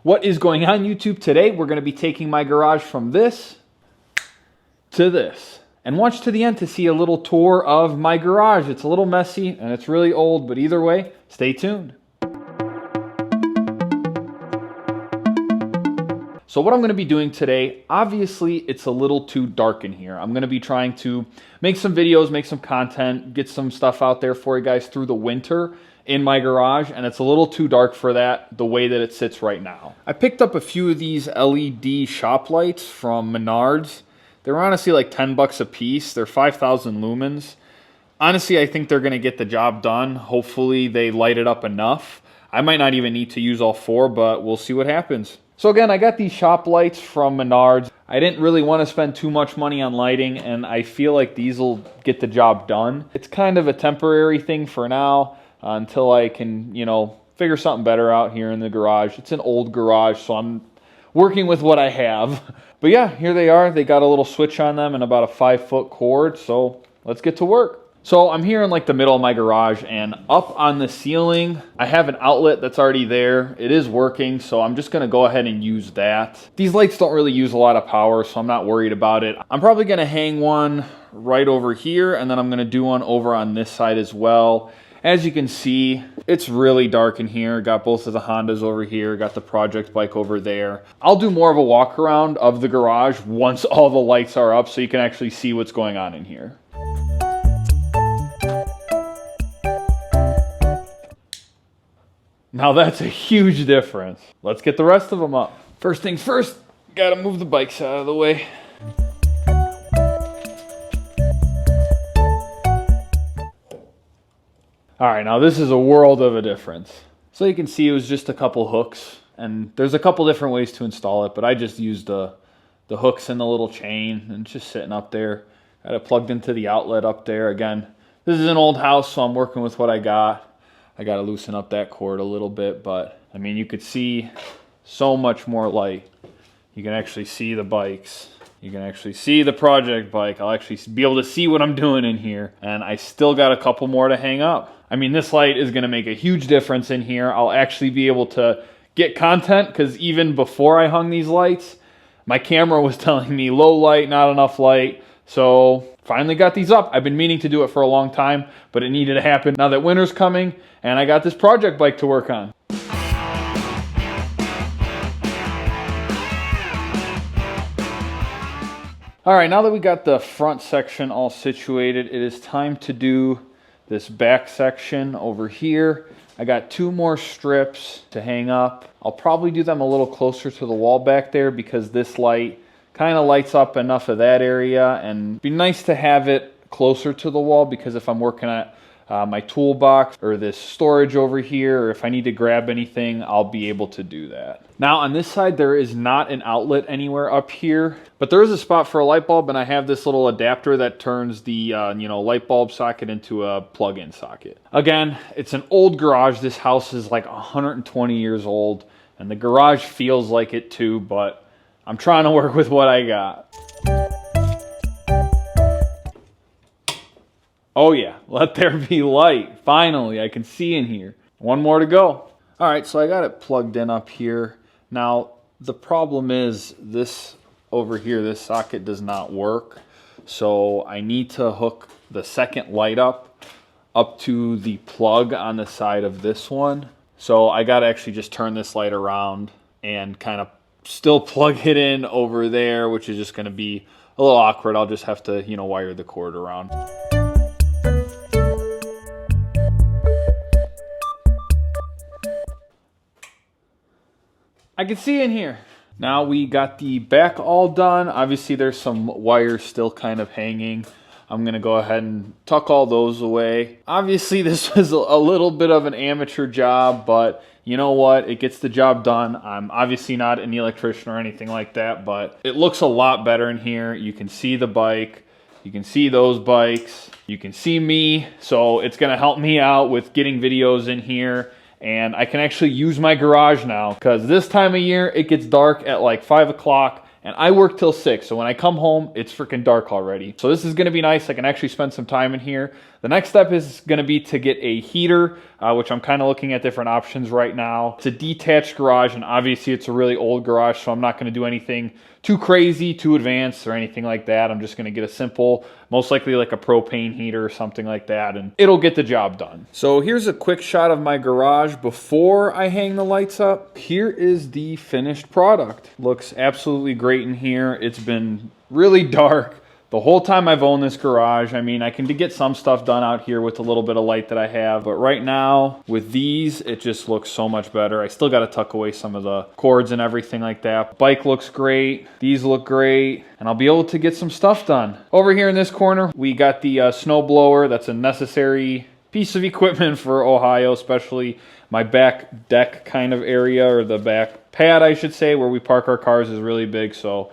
What is going on, YouTube? Today we're going to be taking my garage from this to this. And watch to the end to see a little tour of my garage. It's a little messy and it's really old, but either way, stay tuned. So what I'm going to be doing today, obviously it's a little too dark in here. I'm going to be trying to make some videos, make some content, get some stuff out there for you guys through the winter in my garage, and it's a little too dark for that the way that it sits right now. I picked up a few of these LED shop lights from Menards. They're honestly like 10 bucks a piece. They're 5,000 lumens. Honestly, I think they're going to get the job done. Hopefully they light it up enough. I might not even need to use all four, but we'll see what happens. So again, I got these shop lights from Menards. I didn't really want to spend too much money on lighting, and I feel like these will get the job done. It's kind of a temporary thing for now until I can, figure something better out here in the garage. It's an old garage, so I'm working with what I have. But yeah, here they are. They got a little switch on them and about a 5-foot cord, so let's get to work. So I'm here in like the middle of my garage, and up on the ceiling, I have an outlet that's already there. It is working, so I'm just gonna go ahead and use that. These lights don't really use a lot of power, so I'm not worried about it. I'm probably gonna hang one right over here, and then I'm gonna do one over on this side as well. As you can see, it's really dark in here. Got both of the Hondas over here, got the project bike over there. I'll do more of a walk around of the garage once all the lights are up so you can actually see what's going on in here. Now that's a huge difference. Let's get the rest of them up. First things first, gotta move the bikes out of the way. All right, now this is a world of a difference. So you can see it was just a couple hooks, and there's a couple different ways to install it, but I just used the hooks and the little chain, and it's just sitting up there. Got it plugged into the outlet up there. Again, this is an old house, so I'm working with what I got. I got to loosen up that cord a little bit, but I mean, you could see so much more light. You can actually see the bikes. You can actually see the project bike. I'll actually be able to see what I'm doing in here. And I still got a couple more to hang up. I mean, this light is gonna make a huge difference in here. I'll actually be able to get content, because even before I hung these lights, my camera was telling me low light, not enough light. So finally got these up. I've been meaning to do it for a long time, but it needed to happen now that winter's coming and I got this project bike to work on. All right, now that we got the front section all situated, it is time to do this back section over here. I got 2 more strips to hang up. I'll probably do them a little closer to the wall back there because this light kind of lights up enough of that area, and it'd be nice to have it closer to the wall because if I'm working at my toolbox or this storage over here, or if I need to grab anything, I'll be able to do that. Now on this side, there is not an outlet anywhere up here, but there is a spot for a light bulb, and I have this little adapter that turns the light bulb socket into a plug-in socket. Again, it's an old garage. This house is like 120 years old, and the garage feels like it too, but I'm trying to work with what I got. Oh yeah, let there be light. Finally, I can see in here. One more to go. All right, so I got it plugged in up here. Now, the problem is this over here, this socket does not work. So I need to hook the second light up to the plug on the side of this one. So I got to actually just turn this light around and kind of still plug it in over there, which is just going to be a little awkward. I'll just have to, wire the cord around. I can see in here. Now we got the back all done. Obviously there's some wires still kind of hanging. I'm gonna go ahead and tuck all those away. Obviously this was a little bit of an amateur job, but you know what? It gets the job done. I'm obviously not an electrician or anything like that, but it looks a lot better in here. You can see the bike. You can see those bikes. You can see me. So it's gonna help me out with getting videos in here. And I can actually use my garage now because this time of year, it gets dark at like 5 o'clock and I work till 6. So when I come home, it's freaking dark already. So this is gonna be nice. I can actually spend some time in here. The next step is going to be to get a heater, which I'm kind of looking at different options right now. It's a detached garage, and obviously it's a really old garage, so I'm not going to do anything too crazy, too advanced, or anything like that. I'm just going to get a simple, most likely like a propane heater or something like that, and it'll get the job done. So here's a quick shot of my garage before I hang the lights up. Here is the finished product. Looks absolutely great in here. It's been really dark the whole time I've owned this garage. I mean, I can get some stuff done out here with a little bit of light that I have, but right now with these, it just looks so much better. I still got to tuck away some of the cords and everything like that. Bike looks great. These look great, and I'll be able to get some stuff done. Over here in this corner, we got the snow blower. That's a necessary piece of equipment for Ohio, especially my back deck kind of area, or the back pad, I should say, where we park our cars is really big, so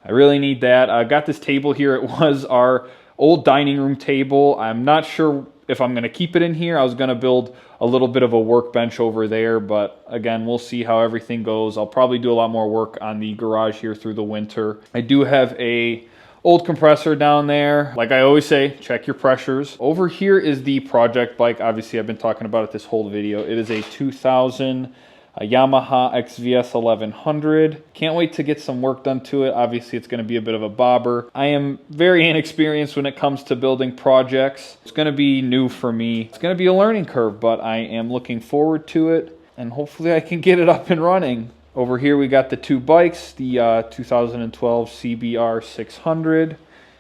I really need that. I got this table here. It was our old dining room table. I'm not sure if I'm going to keep it in here. I was going to build a little bit of a workbench over there, but again, we'll see how everything goes. I'll probably do a lot more work on the garage here through the winter. I do have a old compressor down there. Like I always say, check your pressures. Over here is the project bike. Obviously, I've been talking about it this whole video. It is a 2000 Yamaha XVS 1100. Can't wait to get some work done to it. Obviously, it's going to be a bit of a bobber. I am very inexperienced when it comes to building projects. It's going to be new for me. It's going to be a learning curve, but I am looking forward to it, and hopefully I can get it up and running. Over here, we got the two bikes, the 2012 CBR 600.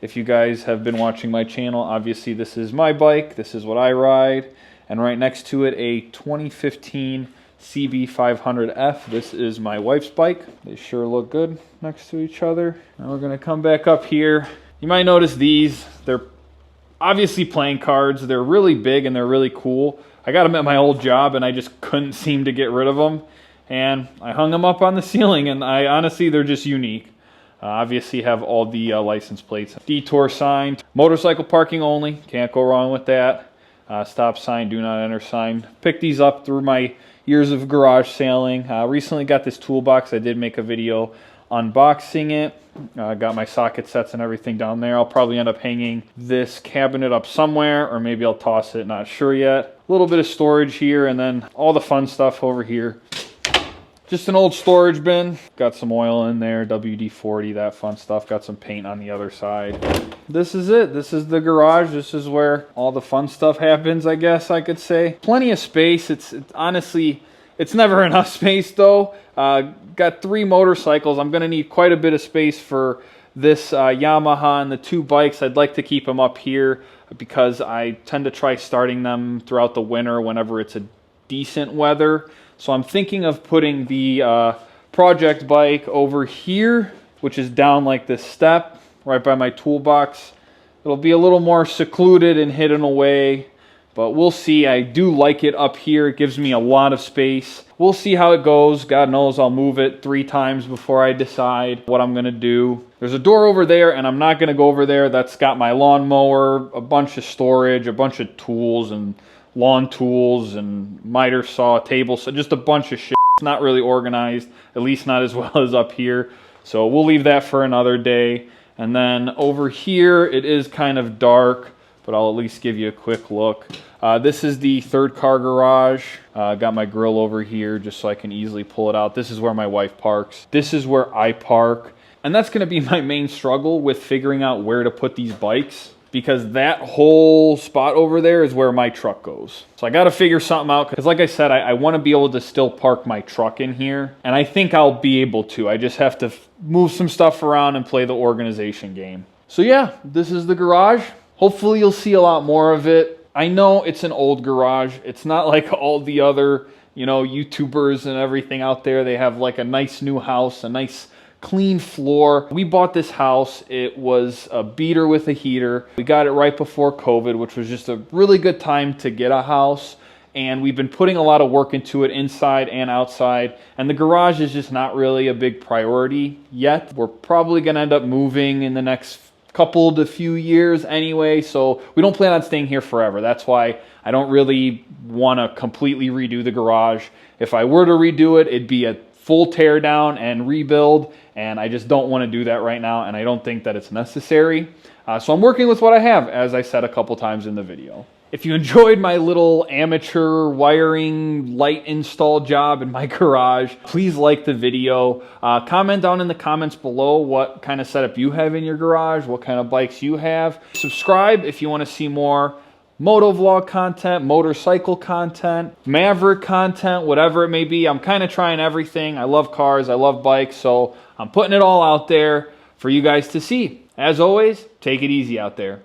If you guys have been watching my channel, obviously this is my bike. This is what I ride. And right next to it, a 2015 CB500F. This is my wife's bike. They sure look good next to each other. Now we're going to come back up here. You might notice these. They're obviously playing cards. They're really big and they're really cool. I got them at my old job and I just couldn't seem to get rid of them. And I hung them up on the ceiling, and honestly, they're just unique. Obviously have all the license plates. Detour sign. Motorcycle parking only. Can't go wrong with that. Stop sign, do not enter sign. Picked these up through my years of garage sailing. Recently got this toolbox. I did make a video unboxing it. Got my socket sets and everything down there. I'll probably end up hanging this cabinet up somewhere, or maybe I'll toss it, not sure yet. A little bit of storage here, and then all the fun stuff over here. Just an old storage bin. Got some oil in there, WD-40, that fun stuff. Got some paint on the other side. This is it. This is the garage. This is where all the fun stuff happens, I guess I could say. Plenty of space. It's honestly, it's never enough space though. Got 3 motorcycles. I'm going to need quite a bit of space for this Yamaha and the 2 bikes. I'd like to keep them up here because I tend to try starting them throughout the winter whenever it's a decent weather. So I'm thinking of putting the project bike over here, which is down like this step, right by my toolbox. It'll be a little more secluded and hidden away, but we'll see. I do like it up here. It gives me a lot of space. We'll see how it goes. God knows I'll move it 3 times before I decide what I'm gonna do. There's a door over there, and I'm not gonna go over there. That's got my lawnmower, a bunch of storage, a bunch of tools, and lawn tools and miter saw, table saw, just a bunch of shit. It's not really organized, at least not as well as up here. So we'll leave that for another day. And then over here, it is kind of dark, but I'll at least give you a quick look. This is the 3rd car garage. Got my grill over here just so I can easily pull it out. This is where my wife parks. This is where I park. And that's gonna be my main struggle with figuring out where to put these bikes, because that whole spot over there is where my truck goes. So I got to figure something out, because like I said, I want to be able to still park my truck in here, and I think I'll be able to. I just have to move some stuff around and play the organization game. So yeah, this is the garage. Hopefully you'll see a lot more of it. I know it's an old garage. It's not like all the other, you know, YouTubers and everything out there. They have like a nice new house, a nice clean floor. We bought this house. It was a beater with a heater. We got it right before COVID, which was just a really good time to get a house. And we've been putting a lot of work into it inside and outside. And the garage is just not really a big priority yet. We're probably going to end up moving in the next couple to few years anyway. So we don't plan on staying here forever. That's why I don't really want to completely redo the garage. If I were to redo it, it'd be a full tear down and rebuild, and I just don't want to do that right now, and I don't think that it's necessary. So I'm working with what I have, as I said a couple times in the video. If you enjoyed my little amateur wiring light install job in my garage, please like the video. Comment down in the comments below what kind of setup you have in your garage, what kind of bikes you have. Subscribe if you want to see more motovlog content, motorcycle content, Maverick content, whatever it may be. I'm kind of trying everything. I love cars, I love bikes, so I'm putting it all out there for you guys to see. As always, take it easy out there.